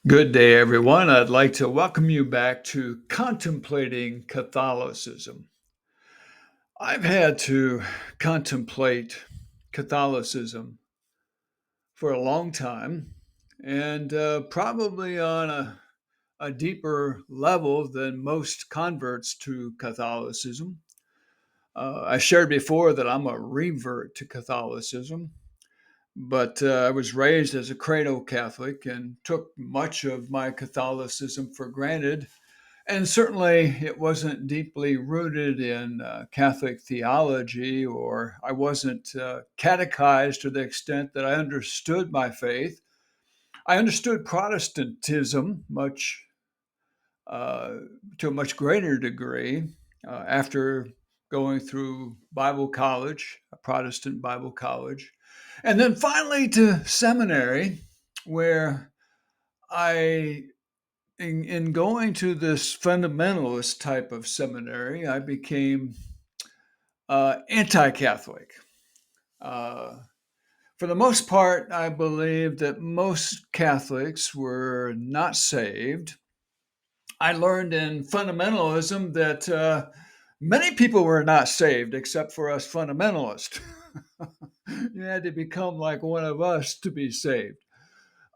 Good day, everyone. I'd like to welcome you back to Contemplating Catholicism. I've had to contemplate Catholicism for a long time and probably on a deeper level than most converts to Catholicism. I shared before that I'm a revert to Catholicism, but I was raised as a cradle Catholic and took much of my Catholicism for granted. And certainly it wasn't deeply rooted in Catholic theology, or I wasn't catechized to the extent that I understood my faith. I understood Protestantism uh, to a much greater degree after going through Bible college, a Protestant Bible college, and then finally to seminary, where I in going to this fundamentalist type of seminary, I became anti Catholic. Uh, for the most part, I believe that most Catholics were not saved. I learned in fundamentalism that many people were not saved except for us fundamentalists. You had to become like one of us to be saved.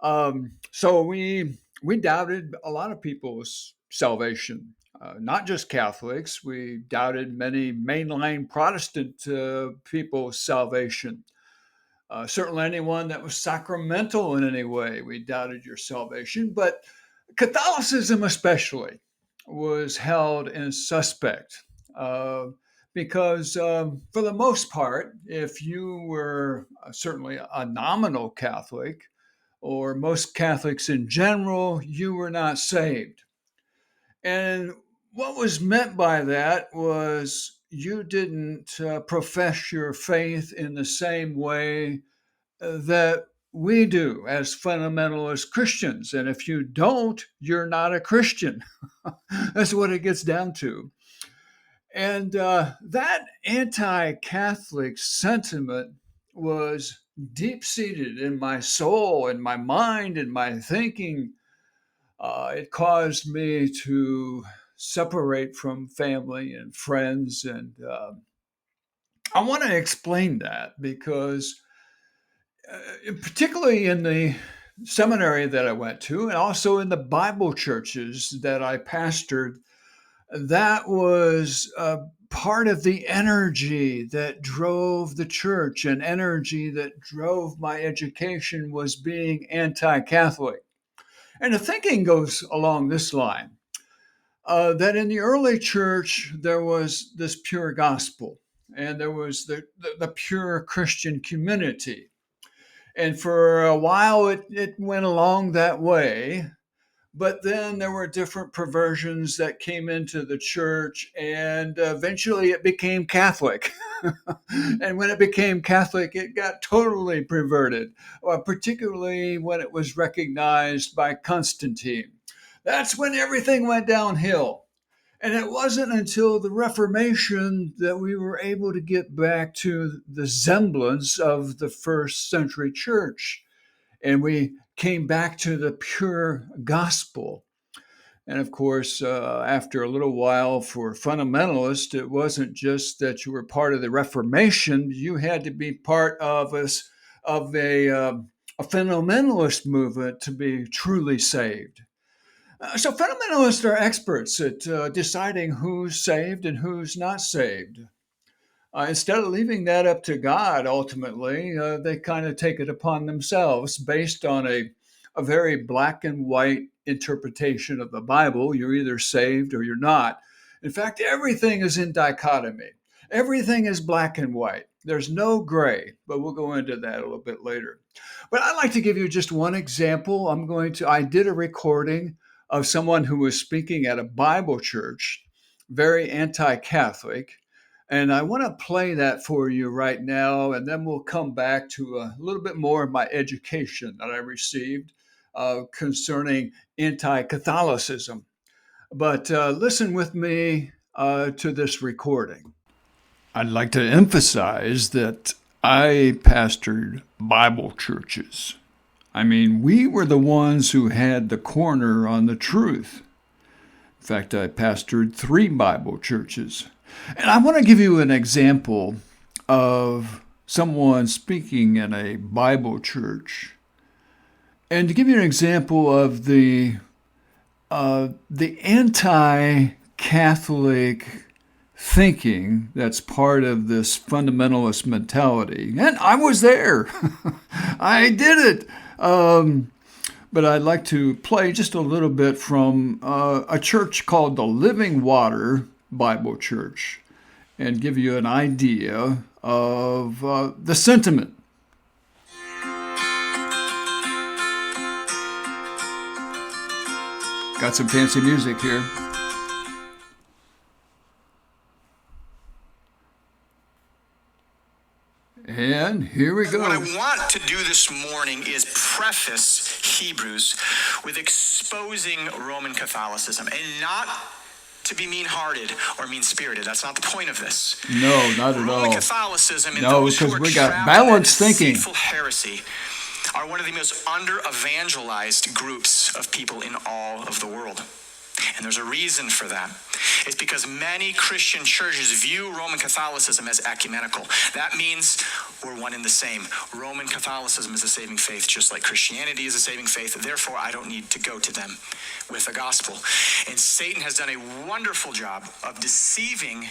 So we doubted a lot of people's salvation, not just Catholics. We doubted many mainline Protestant people's salvation. Certainly, anyone that was sacramental in any way, we doubted your salvation. But Catholicism, especially, was held in suspect. Uh, because for the most part, if you were certainly a nominal Catholic, or most Catholics in general, you were not saved. And what was meant by that was you didn't profess your faith in the same way that we do as fundamentalist Christians. And if you don't, you're not a Christian. That's what it gets down to. And that anti Catholic sentiment was deep seated in my soul, in my mind, in my thinking. It caused me to separate from family and friends. And I want to explain that because, particularly in the seminary that I went to, and also in the Bible churches that I pastored, that was part of the energy that drove the church, and energy that drove my education was being anti Catholic. And the thinking goes along this line, that in the early church, there was this pure gospel, and there was the pure Christian community. And for a while, it went along that way. But then there were different perversions that came into the church, and eventually it became Catholic. And when it became Catholic, it got totally perverted, particularly when it was recognized by Constantine. That's when everything went downhill. And it wasn't until the Reformation that we were able to get back to the semblance of the first century church. And we came back to the pure gospel. And of course, after a little while for fundamentalists, it wasn't just that you were part of the Reformation, you had to be part of a fundamentalist movement to be truly saved. So fundamentalists are experts at deciding who's saved and who's not saved. Instead of leaving that up to God, ultimately, they kind of take it upon themselves based on a very black and white interpretation of the Bible. You're either saved or you're not. In fact, everything is in dichotomy, everything is black and white. There's no gray, but we'll go into that a little bit later. But I'd like to give you just one example. I did a recording of someone who was speaking at a Bible church, very anti Catholic. And I want to play that for you right now, and then we'll come back to a little bit more of my education that I received concerning anti Catholicism. But listen with me to this recording. I'd like to emphasize that I pastored Bible churches. I mean, we were the ones who had the corner on the truth. In fact, I pastored 3 Bible churches. And I want to give you an example of someone speaking in a Bible church. And to give you an example of the anti-Catholic thinking that's part of this fundamentalist mentality. And I was there. I did it. But I'd like to play just a little bit from a church called the Living Water Bible Church and give you an idea of the sentiment. Got some fancy music here. And here we go. What I want to do this morning is preface Hebrews with exposing Roman Catholicism, and not to be mean-hearted or mean-spirited. That's not the point of this. No, not at all. Roman Catholicism and no, those who because are we got trapped balanced in thinking. deceitful heresy are one of the most under-evangelized groups of people in all of the world. And there's a reason for that. It's because many Christian churches view Roman Catholicism as ecumenical. That means we're one and the same. Roman Catholicism is a saving faith, just like Christianity is a saving faith. Therefore, I don't need to go to them with the gospel. And Satan has done a wonderful job of deceiving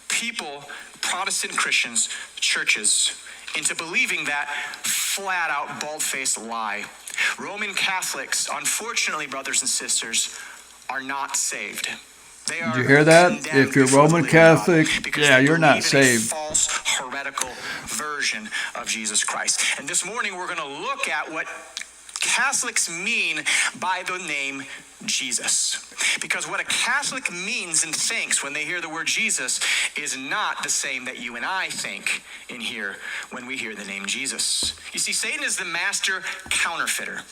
people, Protestant Christians, churches, into believing that flat-out, bald-faced lie. Roman Catholics, unfortunately, brothers and sisters, are not saved. They are. Did you hear that? If you're Roman Catholic, yeah, you're not saved. A false, heretical version of Jesus Christ. And this morning we're going to look at what Catholics mean by the name Jesus. Because what a Catholic means and thinks when they hear the word Jesus is not the same that you and I think in here when we hear the name Jesus. You see, Satan is the master counterfeiter.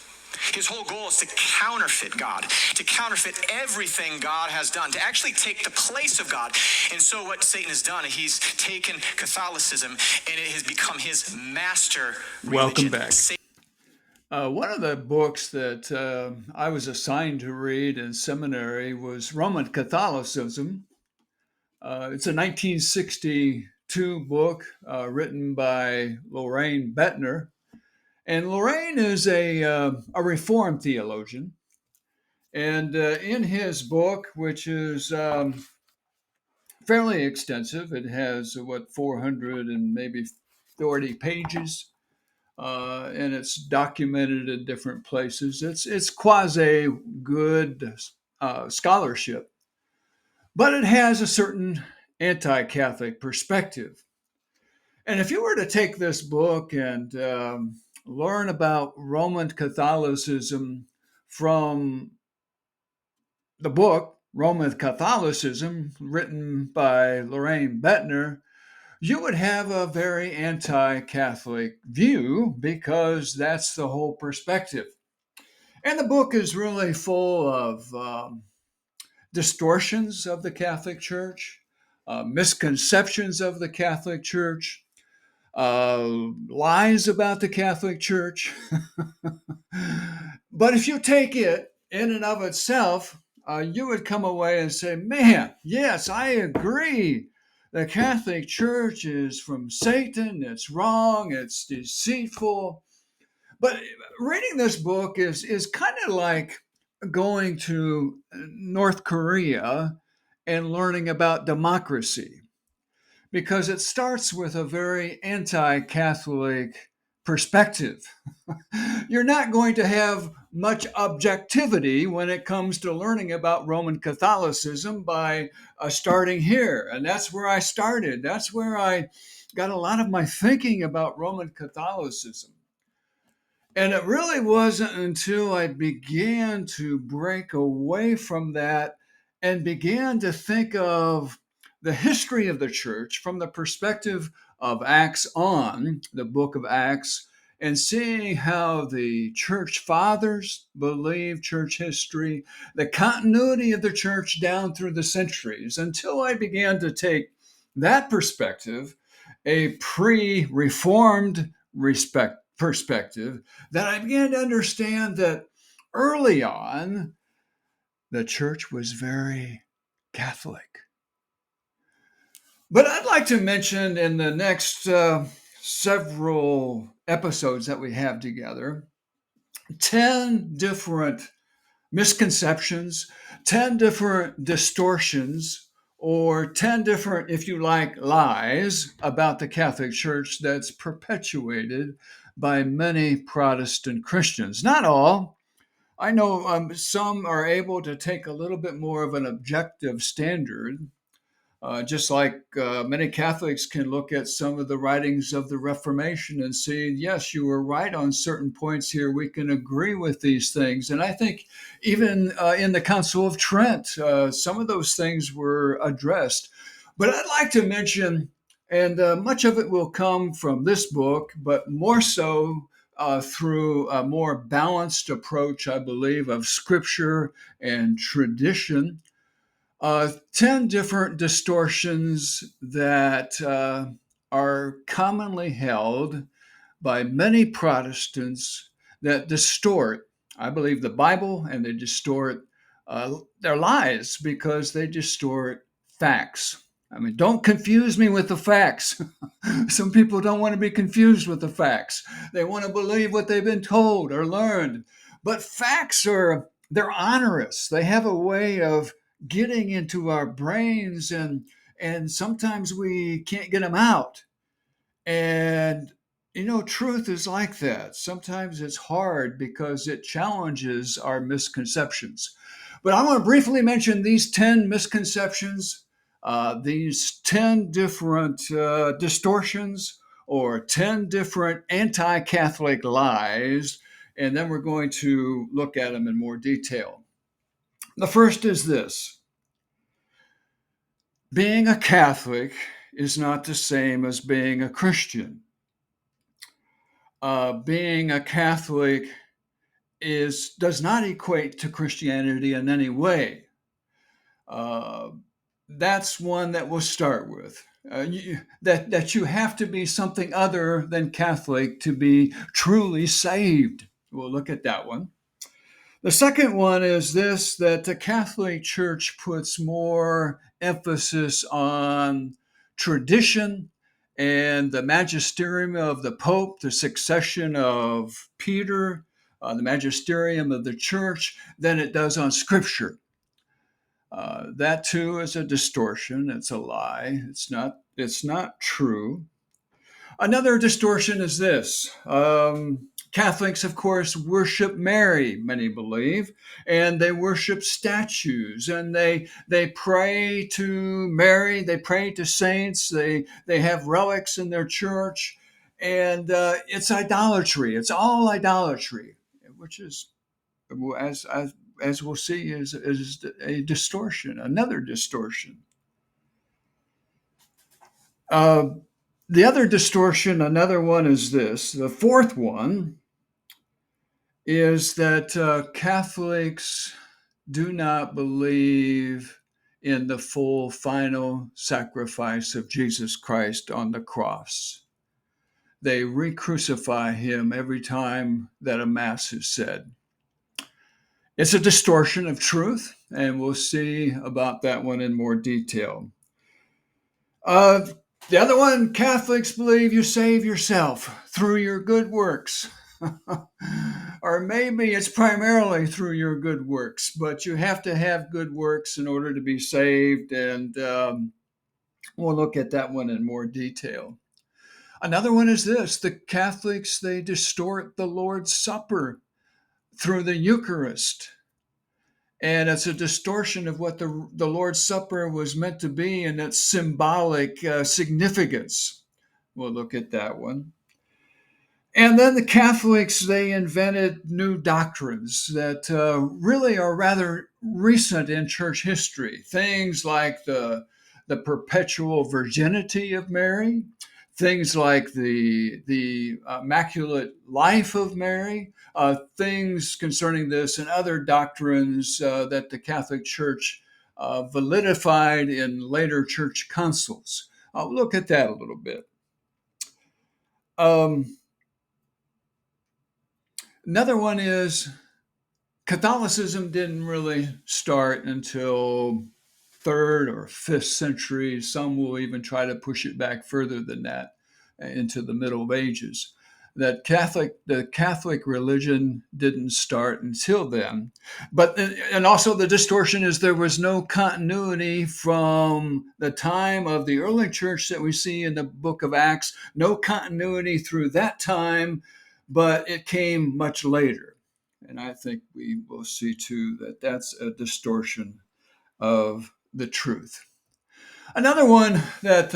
His whole goal is to counterfeit God, to counterfeit everything God has done, to actually take the place of God. And so what Satan has done, he's taken Catholicism and it has become his master religion. Welcome back. One of the books that I was assigned to read in seminary was Roman Catholicism. It's a 1962 book written by Lorraine Bettner. And Lorraine is a Reformed theologian. And in his book, which is fairly extensive, it has, 400 and maybe 30 pages, and it's documented in different places. It's quasi good scholarship, but it has a certain anti-Catholic perspective. And if you were to take this book and learn about Roman Catholicism from the book, Roman Catholicism, written by Lorraine Bettner, you would have a very anti-Catholic view because that's the whole perspective. And the book is really full of distortions of the Catholic Church, misconceptions of the Catholic Church, lies about the Catholic Church. But if you take it in and of itself, you would come away and say, man, yes, I agree. The Catholic Church is from Satan. It's wrong. It's deceitful. But reading this book is kind of like going to North Korea and learning about democracy, because it starts with a very anti-Catholic perspective. You're not going to have much objectivity when it comes to learning about Roman Catholicism by starting here. And that's where I started. That's where I got a lot of my thinking about Roman Catholicism. And it really wasn't until I began to break away from that and began to think of the history of the church from the perspective of Acts on, the book of Acts, and seeing how the church fathers believed church history, the continuity of the church down through the centuries, until I began to take that perspective, a pre-reformed perspective that I began to understand that early on, the church was very Catholic. But I'd like to mention in the next several episodes that we have together 10 different misconceptions, 10 different distortions, or 10 different, if you like, lies about the Catholic Church that's perpetuated by many Protestant Christians. Not all. I know some are able to take a little bit more of an objective standard, just like many Catholics can look at some of the writings of the Reformation and see, yes, you were right on certain points here. We can agree with these things. And I think even in the Council of Trent, some of those things were addressed. But I'd like to mention, and much of it will come from this book, but more so through a more balanced approach, I believe, of scripture and tradition. 10 different distortions that are commonly held by many Protestants that distort, I believe, the Bible, and they distort their lives because they distort facts. I mean, don't confuse me with the facts. Some people don't want to be confused with the facts. They want to believe what they've been told or learned. But facts they're onerous. They have a way of getting into our brains, and sometimes we can't get them out. And truth is like that. Sometimes it's hard because it challenges our misconceptions. But I want to briefly mention these 10 misconceptions, these 10 different distortions, or 10 different anti Catholic lies, and then we're going to look at them in more detail. The first is this: being a Catholic is not the same as being a Christian. Being a Catholic does not equate to Christianity in any way. Uh, that's one that we'll start with. That you have to be something other than Catholic to be truly saved. We'll look at that one. The second one is this: that the Catholic Church puts more emphasis on tradition and the magisterium of the Pope, the succession of Peter, the magisterium of the Church, than it does on Scripture. That too is a distortion. It's a lie. It's not true. Another distortion is this. Catholics, of course, worship Mary, many believe, and they worship statues, and they pray to Mary, they pray to saints, they have relics in their church, and it's idolatry. It's all idolatry, which is, as we'll see, is a distortion, another distortion. The other distortion, another one, is this. The fourth one is that Catholics do not believe in the full final sacrifice of Jesus Christ on the cross. They re-crucify him every time that a mass is said. It's a distortion of truth, and we'll see about that one in more detail. The other one: Catholics believe you save yourself through your good works. Or maybe it's primarily through your good works, but you have to have good works in order to be saved, and we'll look at that one in more detail. Another one is this: the Catholics, they distort the Lord's Supper through the Eucharist. And it's a distortion of what the Lord's Supper was meant to be and its symbolic significance. We'll look at that one. And then the Catholics, they invented new doctrines that really are rather recent in church history. Things like the perpetual virginity of Mary, things like the immaculate life of Mary, things concerning this and other doctrines that the Catholic Church validified in later church councils. I'll look at that a little bit. Another one is Catholicism didn't really start until third or fifth century. Some will even try to push it back further than that into the Middle Ages. The Catholic religion didn't start until then, but and also the distortion is there was no continuity from the time of the early church that we see in the book of Acts, no continuity through that time, but it came much later. And I think we will see too that that's a distortion of the truth. Another one that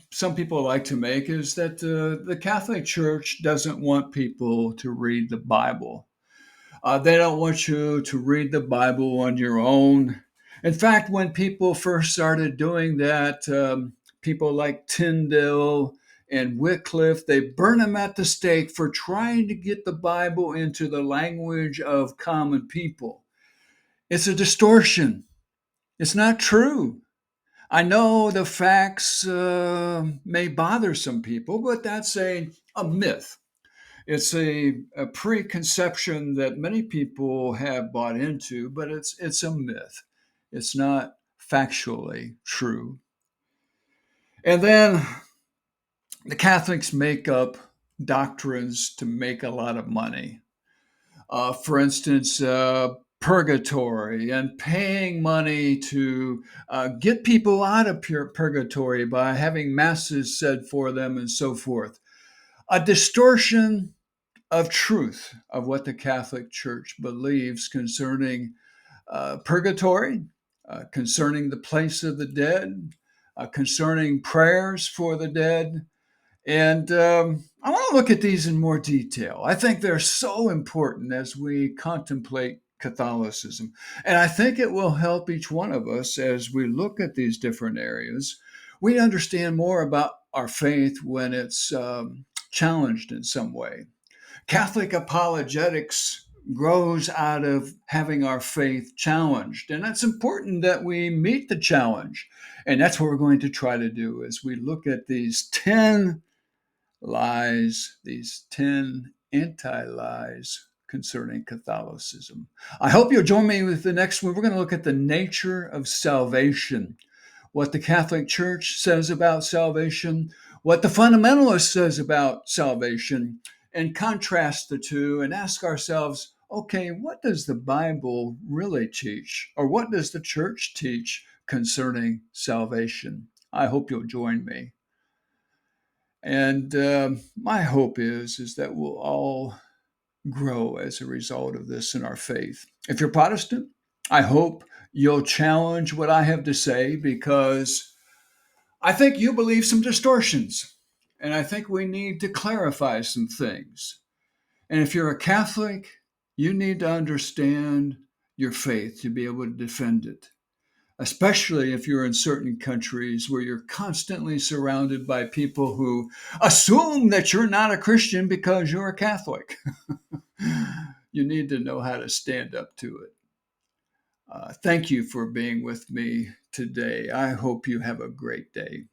some people like to make is that the Catholic Church doesn't want people to read the Bible. They don't want you to read the Bible on your own. In fact, when people first started doing that, people like Tyndale and Wycliffe, they burn them at the stake for trying to get the Bible into the language of common people. It's a distortion. It's not true. I know the facts may bother some people, but that's a myth. It's a preconception that many people have bought into, but it's a myth. It's not factually true. And then the Catholics make up doctrines to make a lot of money. For instance, purgatory and paying money to get people out of purgatory by having masses said for them and so forth. A distortion of truth of what the Catholic Church believes concerning purgatory, concerning the place of the dead, concerning prayers for the dead. And I want to look at these in more detail. I think they're so important as we contemplate Catholicism. And I think it will help each one of us as we look at these different areas. We understand more about our faith when it's challenged in some way. Catholic apologetics grows out of having our faith challenged. And it's important that we meet the challenge. And that's what we're going to try to do as we look at these 10 lies, these 10 anti lies concerning Catholicism. I hope you'll join me with the next one. We're going to look at the nature of salvation, what the Catholic Church says about salvation, what the fundamentalist says about salvation, and contrast the two and ask ourselves, okay, what does the Bible really teach? Or what does the church teach concerning salvation? I hope you'll join me. And my hope is that we'll all grow as a result of this in our faith. If you're Protestant, I hope you'll challenge what I have to say because I think you believe some distortions. And I think we need to clarify some things. And if you're a Catholic, you need to understand your faith to be able to defend it, especially if you're in certain countries where you're constantly surrounded by people who assume that you're not a Christian because you're a Catholic. You need to know how to stand up to it. Thank you for being with me today. I hope you have a great day.